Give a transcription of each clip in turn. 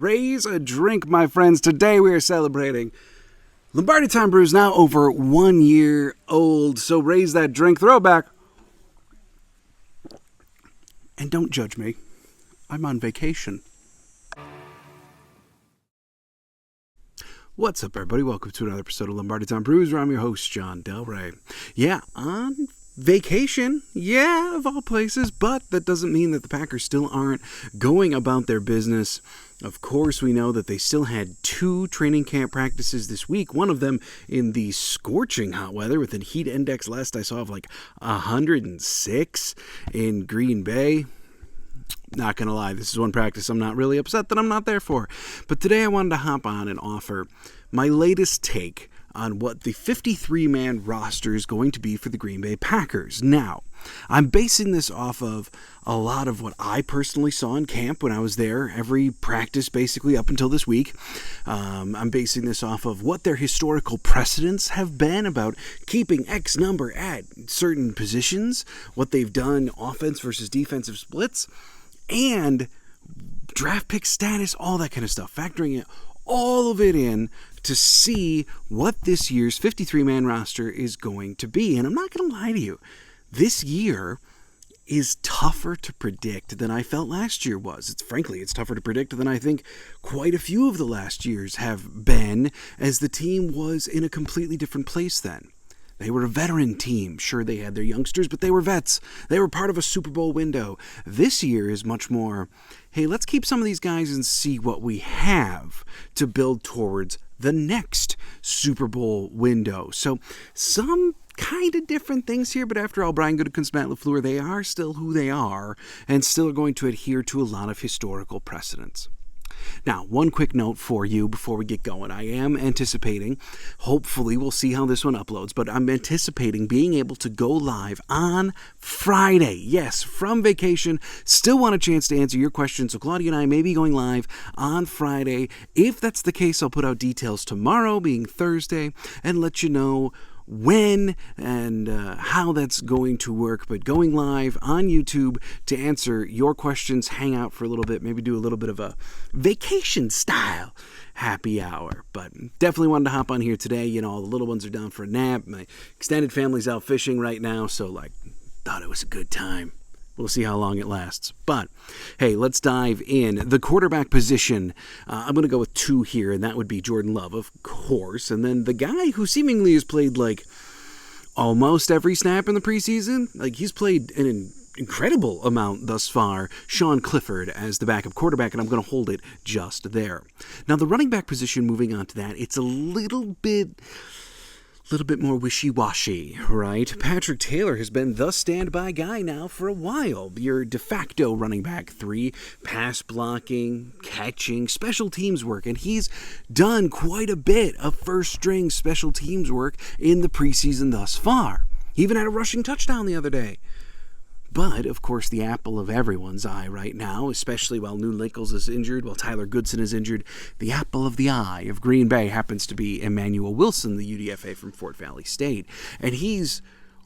Raise a drink, my friends. Today we are celebrating Lombardi Time Brews, now over 1 year old. So raise that drink, throw it back. And don't judge me. I'm on vacation. What's up, everybody? Welcome to another episode of Lombardi Time Brews, where I'm your host, John Del Rey. Yeah, on vacation, of all places, but that doesn't mean that the Packers still aren't going about their business. Of course, we know that they still had 2 training camp practices this week, one of them in the scorching hot weather with a heat index last I saw of like 106 in Green Bay. Not going to lie, this is one practice I'm not really upset that I'm not there for. But today I wanted to hop on and offer my latest take on what the 53-man roster is going to be for the Green Bay Packers. Now, I'm basing this off of a lot of what I personally saw in camp when I was there, every practice basically up until this week. I'm basing this off of what their historical precedents have been about keeping X number at certain positions, what they've done offense versus defensive splits, and draft pick status, all that kind of stuff, factoring all of it in to see what this year's 53-man roster is going to be. And I'm not going to lie to you, this year is tougher to predict than I felt last year was. It's tougher to predict than I think quite a few of the last years have been, as the team was in a completely different place then. They were a veteran team. Sure, they had their youngsters, but they were vets. They were part of a Super Bowl window. This year is much more, hey, let's keep some of these guys and see what we have to build towards the next Super Bowl window. So some kind of different things here, but after all, Brian Gutekunst, Matt LaFleur, they are still who they are and still are going to adhere to a lot of historical precedents. Now, one quick note for you before we get going. I am anticipating, hopefully we'll see how this one uploads, but I'm anticipating being able to go live on Friday. Yes, from vacation. Still want a chance to answer your questions, so Claudia and I may be going live on Friday. If that's the case, I'll put out details tomorrow, being Thursday, and let you know when and how that's going to work. But going live on YouTube to answer your questions, hang out for a little bit, maybe do a little bit of a vacation style happy hour. But definitely wanted to hop on here today. You know, all the little ones are down for a nap. My extended family's out fishing right now, so thought it was a good time. We'll see how long it lasts. But, hey, let's dive in. The quarterback position, I'm going to go with 2 here, and that would be Jordan Love, of course. And then the guy who seemingly has played, almost every snap in the preseason. He's played an incredible amount thus far. Sean Clifford as the backup quarterback, and I'm going to hold it just there. Now, the running back position, moving on to that, it's a little bit more wishy-washy, right? Patrick Taylor has been the standby guy now for a while. Your de facto running back 3, pass blocking, catching, special teams work, and he's done quite a bit of first-string special teams work in the preseason thus far. He even had a rushing touchdown the other day. But, of course, the apple of everyone's eye right now, especially while New Nichols is injured, while Tyler Goodson is injured, the apple of the eye of Green Bay happens to be Emmanuel Wilson, the UDFA from Fort Valley State. And he's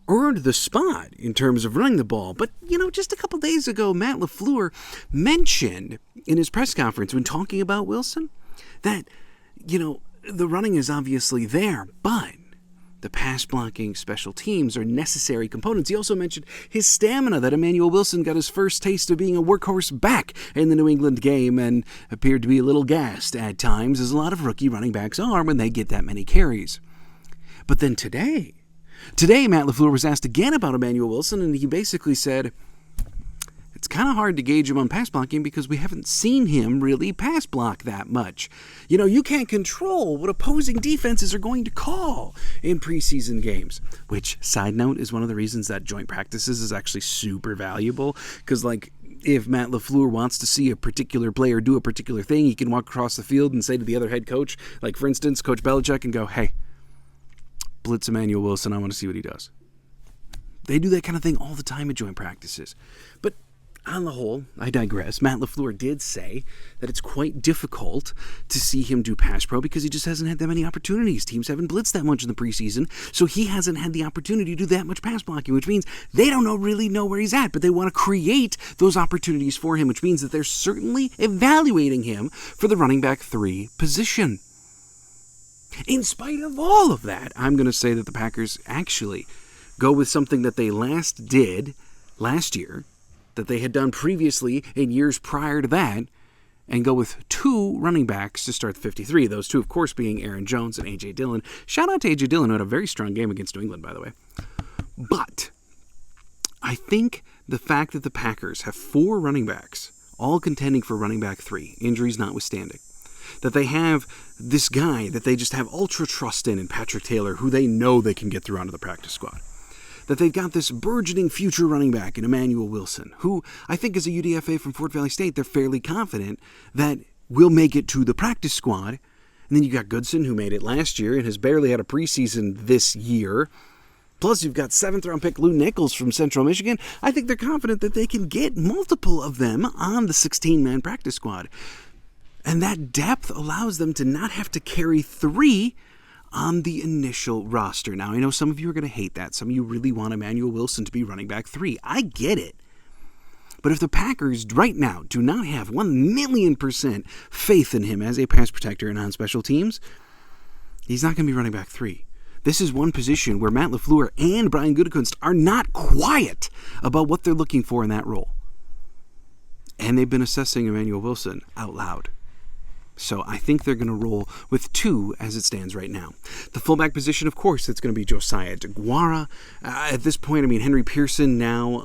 earned the spot in terms of running the ball. But, just a couple days ago, Matt LaFleur mentioned in his press conference when talking about Wilson that, the running is obviously there, but the pass blocking special teams are necessary components. He also mentioned his stamina, that Emmanuel Wilson got his first taste of being a workhorse back in the New England game and appeared to be a little gassed at times, as a lot of rookie running backs are when they get that many carries. But then today, Matt LaFleur was asked again about Emmanuel Wilson, and he basically said, it's kind of hard to gauge him on pass blocking because we haven't seen him really pass block that much. You can't control what opposing defenses are going to call in preseason games, which, side note, is one of the reasons that joint practices is actually super valuable, because, if Matt LaFleur wants to see a particular player do a particular thing, he can walk across the field and say to the other head coach, for instance, Coach Belichick, and go, hey, blitz Emmanuel Wilson, I want to see what he does. They do that kind of thing all the time at joint practices. But On the whole, I digress. Matt LaFleur did say that it's quite difficult to see him do pass pro because he just hasn't had that many opportunities. Teams haven't blitzed that much in the preseason, so he hasn't had the opportunity to do that much pass blocking, which means they don't really know where he's at, but they want to create those opportunities for him, which means that they're certainly evaluating him for the running back 3 position. In spite of all of that, I'm going to say that the Packers actually go with something that they did last year, that they had done previously in years prior to that, and go with 2 running backs to start the 53. Those 2, of course, being Aaron Jones and A.J. Dillon. Shout out to A.J. Dillon, who had a very strong game against New England, by the way. But I think the fact that the Packers have 4 running backs, all contending for running back 3, injuries notwithstanding, that they have this guy that they just have ultra trust in Patrick Taylor, who they know they can get through onto the practice squad, that they've got this burgeoning future running back in Emmanuel Wilson, who I think is a UDFA from Fort Valley State. They're fairly confident that will make it to the practice squad. And then you got Goodson, who made it last year and has barely had a preseason this year. Plus, you've got 7th-round pick Lou Nichols from Central Michigan. I think they're confident that they can get multiple of them on the 16-man practice squad. And that depth allows them to not have to carry 3 on the initial roster. Now, I know some of you are going to hate that. Some of you really want Emmanuel Wilson to be running back 3. I get it. But if the Packers right now do not have 1,000,000% faith in him as a pass protector and on special teams, he's not going to be running back 3. This is one position where Matt LaFleur and Brian Gutekunst are not quiet about what they're looking for in that role. And they've been assessing Emmanuel Wilson out loud. So I think they're going to roll with 2 as it stands right now. The fullback position, of course, it's going to be Josiah DeGuara. At this point, Henry Pearson now,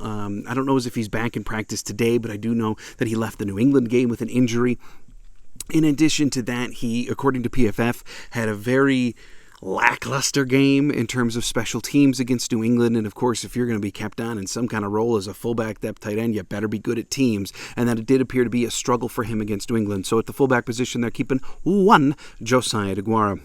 I don't know as if he's back in practice today, but I do know that he left the New England game with an injury. In addition to that, he, according to PFF, had a very lackluster game in terms of special teams against New England. And of course, if you're going to be kept on in some kind of role as a fullback depth tight end, you better be good at teams. And that it did appear to be a struggle for him against New England. So at the fullback position, they're keeping 1 Josiah DeGuara.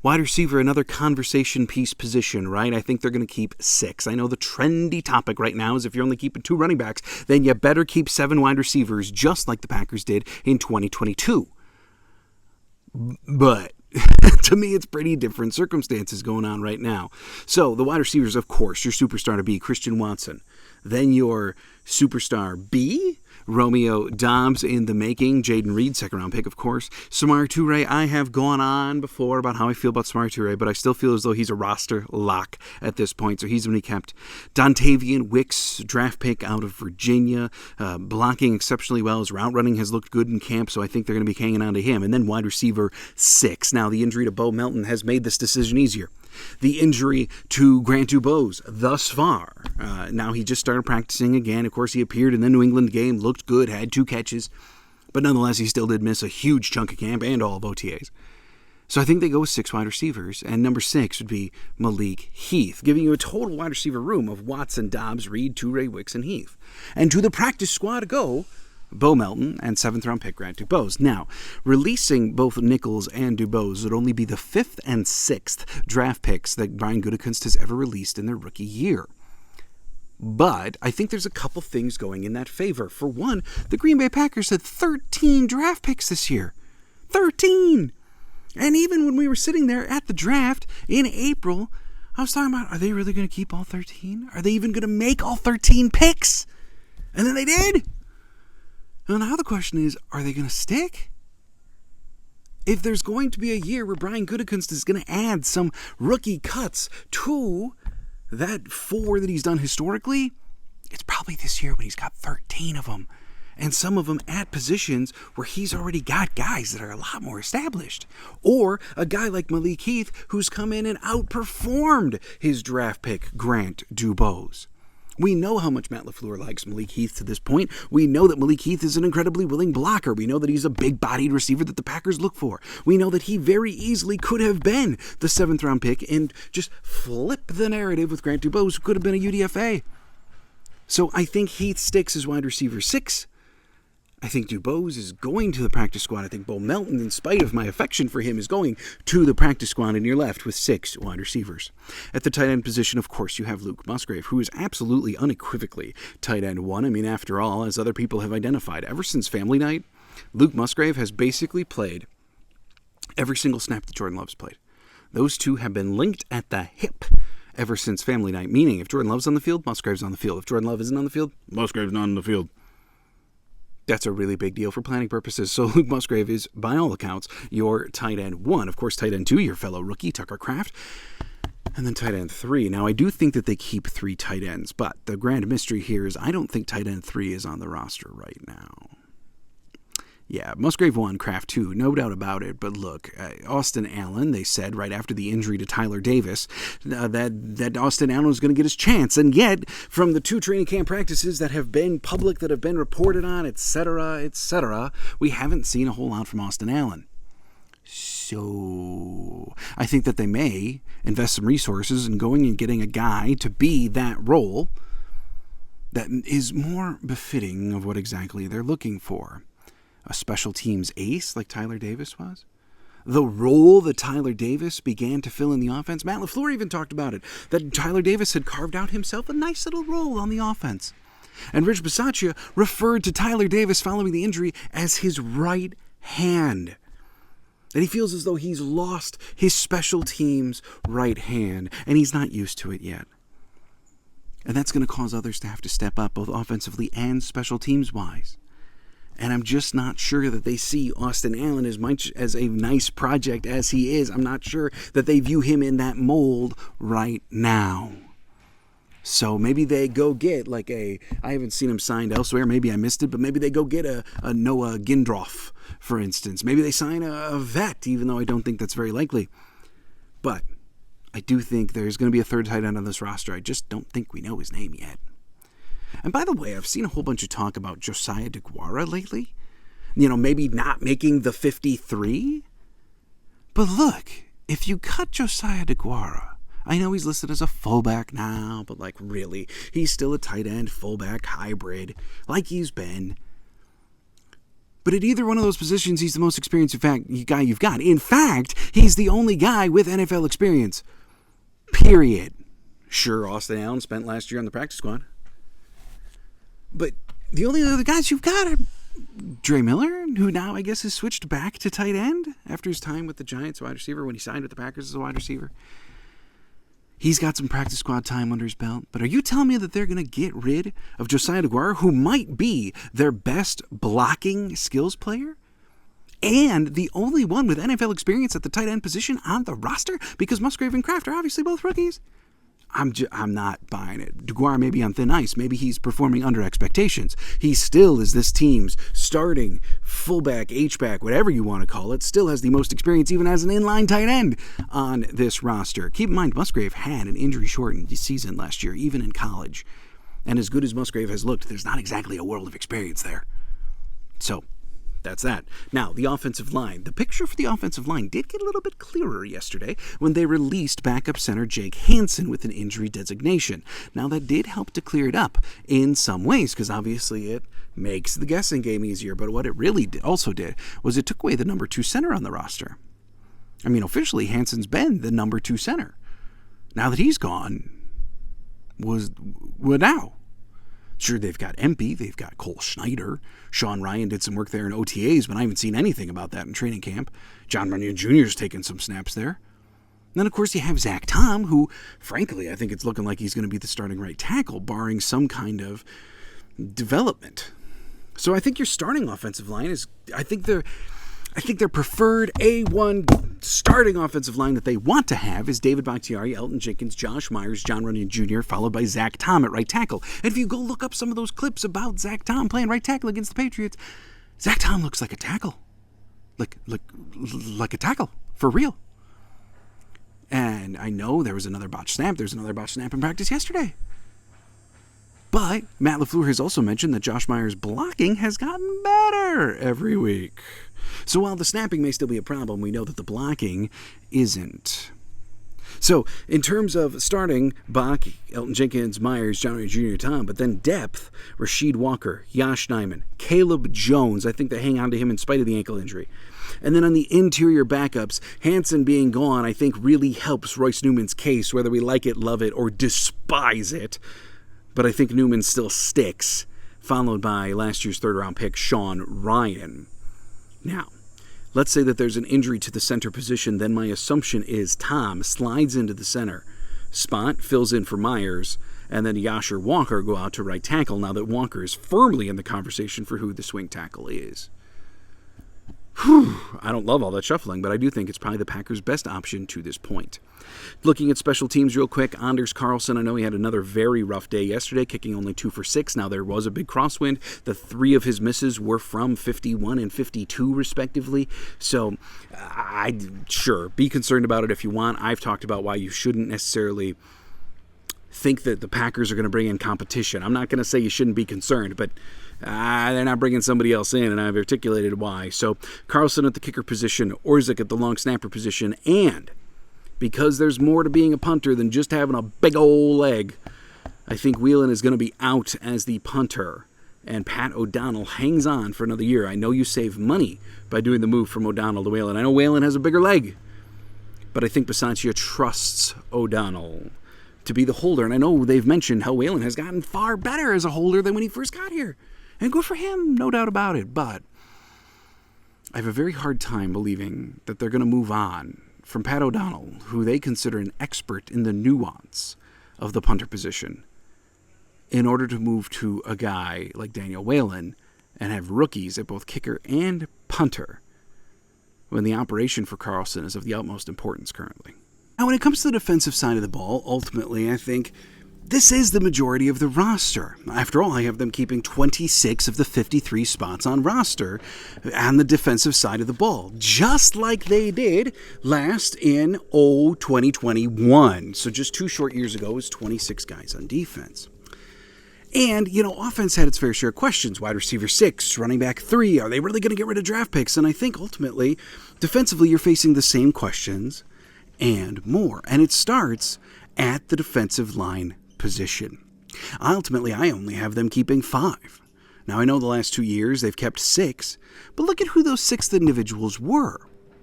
Wide receiver, another conversation piece position, right? I think they're going to keep 6. I know the trendy topic right now is if you're only keeping 2 running backs, then you better keep 7 wide receivers, just like the Packers did in 2022. But to me, it's pretty different circumstances going on right now. So the wide receivers, of course, your superstar to be Christian Watson. Then your superstar B, Romeo Doubs in the making. Jaden Reed, 2nd-round pick, of course. Samori Toure, I have gone on before about how I feel about Samori Toure, but I still feel as though he's a roster lock at this point, so he's going to be kept. Dontavian Wicks, draft pick out of Virginia, blocking exceptionally well. His route running has looked good in camp, so I think they're going to be hanging on to him. And then wide receiver 6. Now, the injury to Bo Melton has made this decision easier. The injury to Grant Dubose thus far. Now he just started practicing again. Of course, he appeared in the New England game, looked good, had 2 catches. But nonetheless, he still did miss a huge chunk of camp and all of OTAs. So I think they go with 6 wide receivers, and number 6 would be Malik Heath, giving you a total wide receiver room of Watson, Doubs, Reed, Toure, Wicks, and Heath. And to the practice squad go Bo Melton and 7th-round pick Grant Dubose. Now, releasing both Nichols and Dubose would only be the 5th and 6th draft picks that Brian Gutekunst has ever released in their rookie year. But I think there's a couple things going in that favor. For one, the Green Bay Packers had 13 draft picks this year. 13! And even when we were sitting there at the draft in April, I was talking about, are they really going to keep all 13? Are they even going to make all 13 picks? And then they did! Well, now the question is, are they going to stick? If there's going to be a year where Brian Gutekunst is going to add some rookie cuts to that 4 that he's done historically, it's probably this year when he's got 13 of them. And some of them at positions where he's already got guys that are a lot more established. Or a guy like Malik Heath who's come in and outperformed his draft pick, Grant Dubose. We know how much Matt LaFleur likes Malik Heath to this point. We know that Malik Heath is an incredibly willing blocker. We know that he's a big-bodied receiver that the Packers look for. We know that he very easily could have been the 7th-round pick and just flip the narrative with Grant Dubose, who could have been a UDFA. So I think Heath sticks as wide receiver 6. I think Dubose is going to the practice squad. I think Bo Melton, in spite of my affection for him, is going to the practice squad, and you're left with 6 wide receivers. At the tight end position, of course, you have Luke Musgrave, who is absolutely unequivocally tight end 1. I mean, after all, as other people have identified, ever since Family Night, Luke Musgrave has basically played every single snap that Jordan Love's played. Those two have been linked at the hip ever since Family Night, meaning if Jordan Love's on the field, Musgrave's on the field. If Jordan Love isn't on the field, Musgrave's not on the field. That's a really big deal for planning purposes. So Luke Musgrave is, by all accounts, your tight end 1. Of course, tight end 2, your fellow rookie, Tucker Kraft. And then tight end 3. Now, I do think that they keep 3 tight ends, but the grand mystery here is I don't think tight end 3 is on the roster right now. Yeah, Musgrave 1, Kraft 2, no doubt about it. But look, Austin Allen, they said right after the injury to Tyler Davis that Austin Allen was going to get his chance. And yet, from the 2 training camp practices that have been public, that have been reported on, etc., we haven't seen a whole lot from Austin Allen. So I think that they may invest some resources in going and getting a guy to be that role that is more befitting of what exactly they're looking for. A special teams ace like Tyler Davis was? The role that Tyler Davis began to fill in the offense? Matt LaFleur even talked about it, that Tyler Davis had carved out himself a nice little role on the offense. And Rich Bisaccia referred to Tyler Davis following the injury as his right hand. That he feels as though he's lost his special teams right hand, and he's not used to it yet. And that's going to cause others to have to step up, both offensively and special teams-wise. And I'm just not sure that they see Austin Allen as much as a nice project as he is. I'm not sure that they view him in that mold right now. So maybe they go get I haven't seen him signed elsewhere. Maybe I missed it, but maybe they go get a Noah Gindroff, for instance. Maybe they sign a vet, even though I don't think that's very likely. But I do think there's going to be a third tight end on this roster. I just don't think we know his name yet. And by the way, I've seen a whole bunch of talk about Josiah DeGuara lately. Maybe not making the 53. But look, if you cut Josiah DeGuara, I know he's listed as a fullback now, but really, he's still a tight end fullback hybrid, like he's been. But at either one of those positions, he's the most experienced guy you've got. In fact, he's the only guy with NFL experience. Period. Sure, Austin Allen spent last year on the practice squad. But the only other guys you've got are Dre Miller, who now I guess has switched back to tight end after his time with the Giants wide receiver when he signed with the Packers as a wide receiver. He's got some practice squad time under his belt. But are you telling me that they're going to get rid of Josiah DeGuara, who might be their best blocking skills player? And the only one with NFL experience at the tight end position on the roster? Because Musgrave and Kraft are obviously both rookies. I'm not buying it. DeGuara may be on thin ice. Maybe he's performing under expectations. He still is this team's starting fullback, H-back, whatever you want to call it, still has the most experience even as an inline tight end on this roster. Keep in mind, Musgrave had an injury-shortened season last year, even in college. And as good as Musgrave has looked, there's not exactly a world of experience there. So, that's that. Now, the offensive line. The picture for the offensive line did get a little bit clearer yesterday when they released backup center Jake Hansen with an injury designation. Now, that did help to clear it up in some ways, because obviously it makes the guessing game easier. But what it really also did was it took away the number 2 center on the roster. I mean, officially, Hansen's been the number 2 center. Now that he's gone, what now? Sure, they've got Empey, they've got Cole Schneider. Sean Ryan did some work there in OTAs, but I haven't seen anything about that in training camp. John Runyon Jr.'s taken some snaps there. And then, of course, you have Zach Tom, who, frankly, I think it's looking like he's going to be the starting right tackle, barring some kind of development. So I think your starting offensive line is, I think their preferred A1 starting offensive line that they want to have is David Bakhtiari, Elton Jenkins, Josh Myers, John Runyon Jr., followed by Zach Tom at right tackle. And if you go look up some of those clips about Zach Tom playing right tackle against the Patriots, Zach Tom looks like a tackle. Like a tackle, for real. And I know there was another botched snap. There's another botched snap in practice yesterday. But Matt LaFleur has also mentioned that Josh Myers' blocking has gotten better every week. So while the snapping may still be a problem, we know that the blocking isn't. So, in terms of starting, Bach, Elton Jenkins, Myers, John Ray Jr., Tom, but then depth, Rasheed Walker, Yosh Nijman, Caleb Jones, I think they hang on to him in spite of the ankle injury. And then on the interior backups, Hansen being gone, I think really helps Royce Newman's case, whether we like it, love it, or despise it. But I think Newman still sticks, followed by last year's third-round pick, Sean Rhyan. Now, let's say that there's an injury to the center position, then my assumption is Tom slides into the center spot, fills in for Myers, and then Yosh or Walker go out to right tackle now that Walker is firmly in the conversation for who the swing tackle is. I don't love all that shuffling, but I do think it's probably the Packers' best option to this point. Looking at special teams real quick, Anders Carlson, I know he had another very rough day yesterday, kicking only 2 for 6. Now, there was a big crosswind. The 3 of his misses were from 51 and 52, respectively. So, sure, be concerned about it if you want. I've talked about why you shouldn't necessarily think that the Packers are going to bring in competition. I'm not going to say you shouldn't be concerned, but they're not bringing somebody else in, and I've articulated why. So Carlson at the kicker position, Orzik at the long snapper position, and because there's more to being a punter than just having a big old leg, I think Whelan is going to be out as the punter, and Pat O'Donnell hangs on for another year. I know you save money by doing the move from O'Donnell to Whelan. I know Whelan has a bigger leg, but I think Bisaccia trusts O'Donnell to be the holder, and I know they've mentioned how Whelan has gotten far better as a holder than when he first got here. And good for him, no doubt about it. But I have a very hard time believing that they're going to move on from Pat O'Donnell, who they consider an expert in the nuance of the punter position, in order to move to a guy like Daniel Whelan and have rookies at both kicker and punter, when the operation for Carlson is of the utmost importance currently. Now, when it comes to the defensive side of the ball, ultimately, I think this is the majority of the roster. After all, I have them keeping 26 of the 53 spots on roster on the defensive side of the ball, just like they did last in 2021. So just 2 short years ago, it was 26 guys on defense. And, offense had its fair share of questions. Wide receiver 6, running back 3, are they really going to get rid of draft picks? And I think ultimately, defensively, you're facing the same questions and more. And it starts at the defensive line position. Ultimately, I only have them keeping 5. Now, I know the last 2 years they've kept 6, but look at who those 6th individuals were.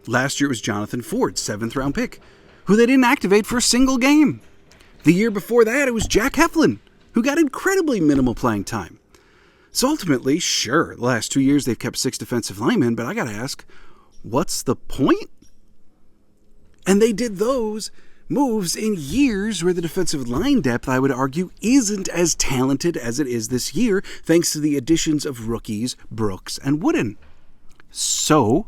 Last year it was Jonathan Ford, 7th-round pick, who they didn't activate for a single game. The year before that, it was Jack Heflin, who got incredibly minimal playing time. So ultimately, sure, the last 2 years they've kept 6 defensive linemen, but I gotta ask, what's the point? And they did those moves in years where the defensive line depth, I would argue, isn't as talented as it is this year, thanks to the additions of rookies Brooks and Wooden. So,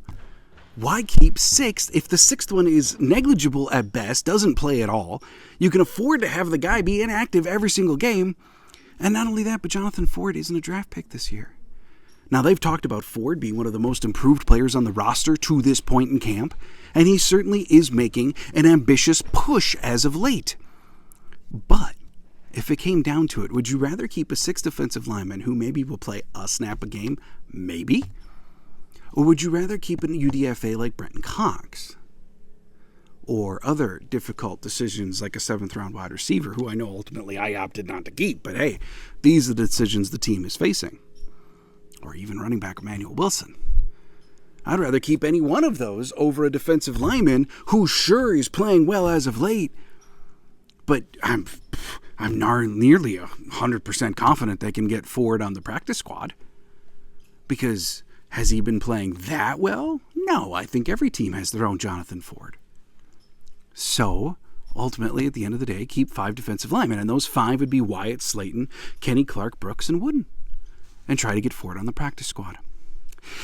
why keep 6th if the 6th one is negligible at best, doesn't play at all? You can afford to have the guy be inactive every single game. And not only that, but Jonathan Ford isn't a draft pick this year. Now, they've talked about Ford being one of the most improved players on the roster to this point in camp, and he certainly is making an ambitious push as of late. But if it came down to it, would you rather keep a 6th defensive lineman who maybe will play a snap a game? Maybe. Or would you rather keep an UDFA like Brenton Cox? Or other difficult decisions like a 7th-round wide receiver, who I know ultimately I opted not to keep, but hey, these are the decisions the team is facing. Or even running back Emmanuel Wilson. I'd rather keep any one of those over a defensive lineman who sure is playing well as of late, but I'm nearly 100% confident they can get Ford on the practice squad. Because has he been playing that well? No, I think every team has their own Jonathan Ford. So, ultimately, at the end of the day, keep 5 defensive linemen, and those 5 would be Wyatt, Slayton, Kenny Clark, Brooks, and Wooden, and try to get Ford on the practice squad.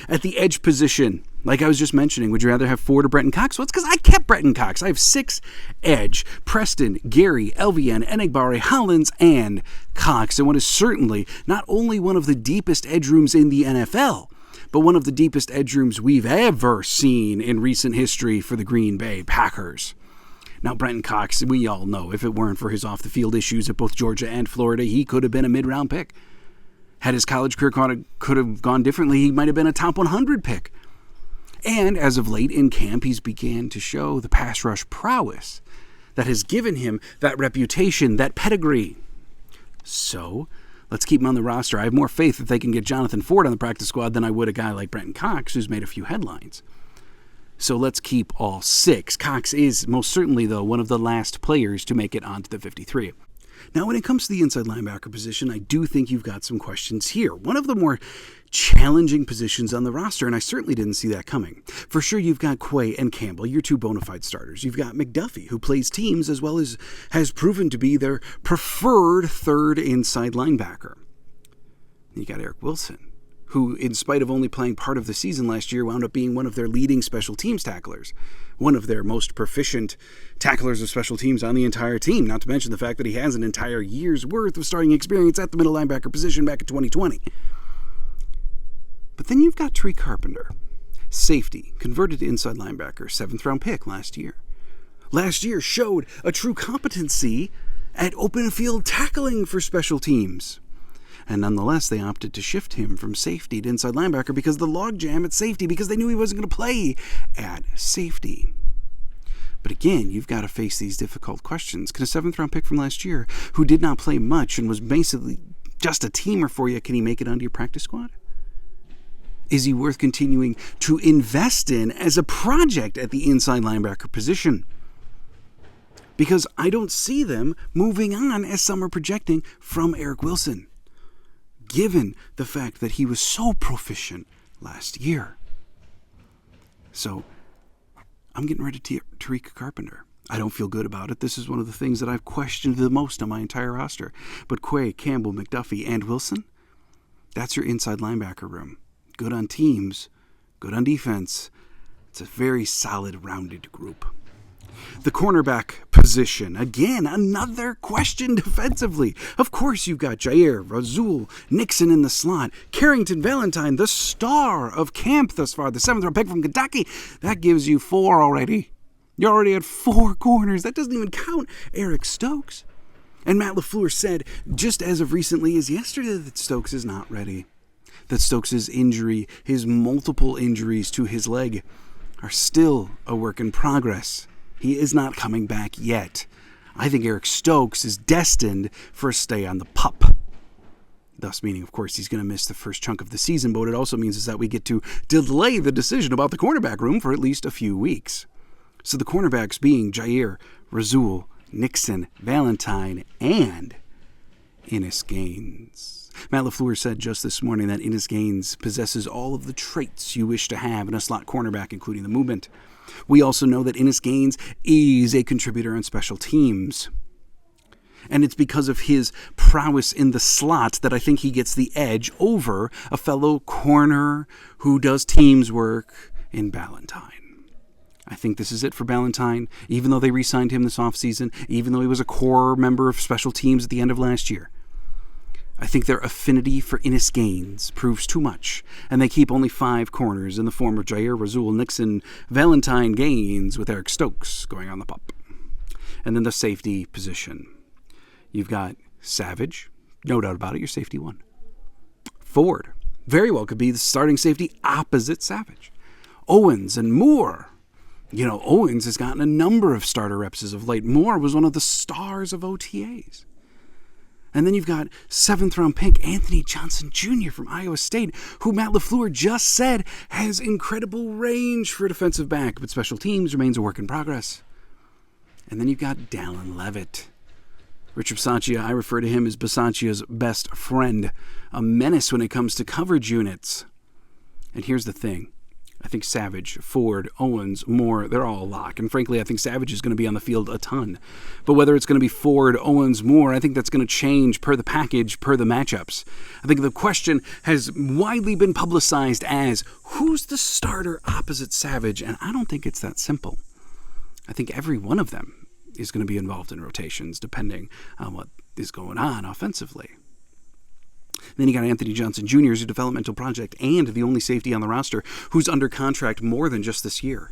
At the edge position, like I was just mentioning, would you rather have Ford or Brenton Cox? Well, it's because I kept Brenton Cox. I have 6 edge: Preston, Gary, LVN, Enagbare, Hollins, and Cox. And what is certainly not only one of the deepest edge rooms in the NFL, but one of the deepest edge rooms we've ever seen in recent history for the Green Bay Packers. Now, Brenton Cox, we all know, if it weren't for his off-the-field issues at both Georgia and Florida, he could have been a mid-round pick. Had his college career could have gone differently, he might have been a top 100 pick. And as of late in camp, he's began to show the pass rush prowess that has given him that reputation, that pedigree. So let's keep him on the roster. I have more faith that they can get Jonathan Ford on the practice squad than I would a guy like Brenton Cox, who's made a few headlines. So let's keep all 6. Cox is most certainly, though, one of the last players to make it onto the 53. Now, when it comes to the inside linebacker position, I do think you've got some questions here. One of the more challenging positions on the roster, and I certainly didn't see that coming. For sure, you've got Quay and Campbell, your 2 bona fide starters. You've got McDuffie, who plays teams as well as has proven to be their preferred third inside linebacker. You got Eric Wilson, who, in spite of only playing part of the season last year, wound up being one of their leading special teams tacklers, one of their most proficient tacklers of special teams on the entire team, not to mention the fact that he has an entire year's worth of starting experience at the middle linebacker position back in 2020. But then you've got Tariq Carpenter, safety, converted to inside linebacker, 7th-round pick last year. Last year showed a true competency at open field tackling for special teams. And nonetheless, they opted to shift him from safety to inside linebacker because of the logjam at safety, because they knew he wasn't going to play at safety. But again, you've got to face these difficult questions. Can a 7th-round pick from last year, who did not play much and was basically just a teamer for you, can he make it onto your practice squad? Is he worth continuing to invest in as a project at the inside linebacker position? Because I don't see them moving on, as some are projecting, from Eric Wilson, given the fact that he was so proficient last year. So I'm getting ready to Tariq Carpenter. I don't feel good about it. This is one of the things that I've questioned the most on my entire roster. But Quay, Campbell, McDuffie, and Wilson, that's your inside linebacker room. Good on teams, good on defense. It's a very solid, rounded group. The cornerback position, again, another question defensively. Of course, you've got Jair, Razul, Nixon in the slot, Carrington Valentine, the star of camp thus far, the 7th-round pick from Kentucky. That gives you 4 already. You're already at 4 corners. That doesn't even count Eric Stokes. And Matt LaFleur said, just as of recently as yesterday, that Stokes is not ready. That Stokes' injury, his multiple injuries to his leg, are still a work in progress. He is not coming back yet. I think Eric Stokes is destined for a stay on the PUP. Thus meaning, of course, he's going to miss the first chunk of the season, but what it also means is that we get to delay the decision about the cornerback room for at least a few weeks. So the cornerbacks being Jair, Razul, Nixon, Valentine, and Innis Gaines. Matt LaFleur said just this morning that Innis Gaines possesses all of the traits you wish to have in a slot cornerback, including the movement. We also know that Innis Gaines is a contributor on special teams. And it's because of his prowess in the slot that I think he gets the edge over a fellow corner who does teams work in Valentine. I think this is it for Valentine, even though they re-signed him this offseason, even though he was a core member of special teams at the end of last year. I think their affinity for Innis Gaines proves too much, and they keep only 5 corners in the form of Jair, Razul, Nixon, Valentine, Gaines, with Eric Stokes going on the PUP. And then the safety position. You've got Savage, no doubt about it, your safety 1. Ford, very well could be the starting safety opposite Savage. Owens and Moore. You know, Owens has gotten a number of starter reps as of late. Moore was one of the stars of OTAs. And then you've got 7th-round pick Anthony Johnson Jr. from Iowa State, who Matt LaFleur just said has incredible range for a defensive back, but special teams remains a work in progress. And then you've got Dallin Leavitt. Richard Bisaccia, I refer to him as Bisaccia's best friend, a menace when it comes to coverage units. And here's the thing. I think Savage, Ford, Owens, Moore, they're all a lock. And frankly, I think Savage is going to be on the field a ton. But whether it's going to be Ford, Owens, Moore, I think that's going to change per the package, per the matchups. I think the question has widely been publicized as, who's the starter opposite Savage? And I don't think it's that simple. I think every one of them is going to be involved in rotations, depending on what is going on offensively. Then you got Anthony Johnson Jr. as a developmental project and the only safety on the roster who's under contract more than just this year.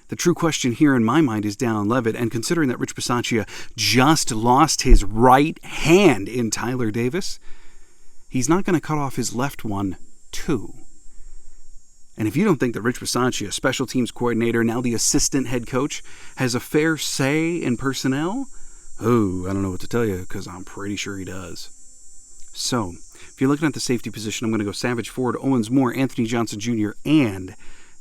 The true question here in my mind is Dallin Leavitt, and considering that Rich Bisaccia just lost his right hand in Tyler Davis, he's not going to cut off his left one too. And if you don't think that Rich Bisaccia, a special teams coordinator, now the assistant head coach, has a fair say in personnel, I don't know what to tell you, because I'm pretty sure he does. So, if you're looking at the safety position, I'm going to go Savage, Ford, Owens, Moore, Anthony Johnson Jr., and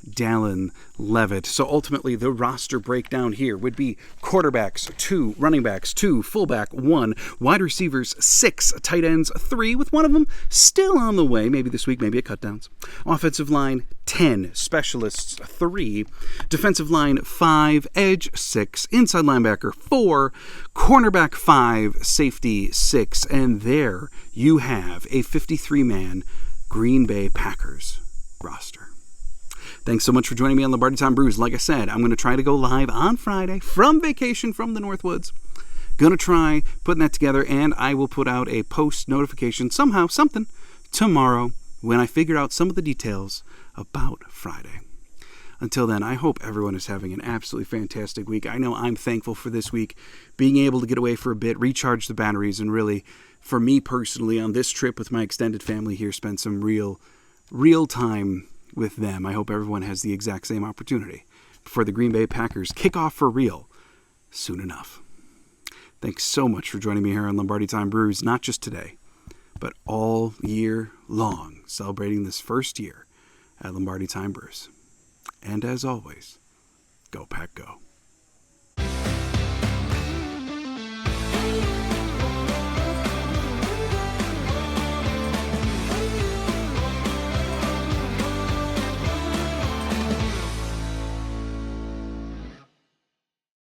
Dallin Levitt. So ultimately, the roster breakdown here would be quarterbacks 2, running backs 2, fullback 1, wide receivers 6, tight ends 3, with one of them still on the way, maybe this week, maybe at cutdowns. Offensive line 10, specialists 3, defensive line 5, edge 6, inside linebacker 4, cornerback 5, safety 6, and there you have a 53-man Green Bay Packers roster. Thanks so much for joining me on Lombardi Time Brews. Like I said, I'm going to try to go live on Friday from vacation from the Northwoods. Going to try putting that together, and I will put out a post notification somehow, something, tomorrow when I figure out some of the details about Friday. Until then, I hope everyone is having an absolutely fantastic week. I know I'm thankful for this week, being able to get away for a bit, recharge the batteries, and really, for me personally, on this trip with my extended family here, spend some real time with them. I hope everyone has the exact same opportunity before the Green Bay Packers kick off for real soon enough. Thanks so much for joining me here on Lombardi Time Brews, not just today, but all year long, celebrating this first year at Lombardi Time Brews. And as always, go Pack Go.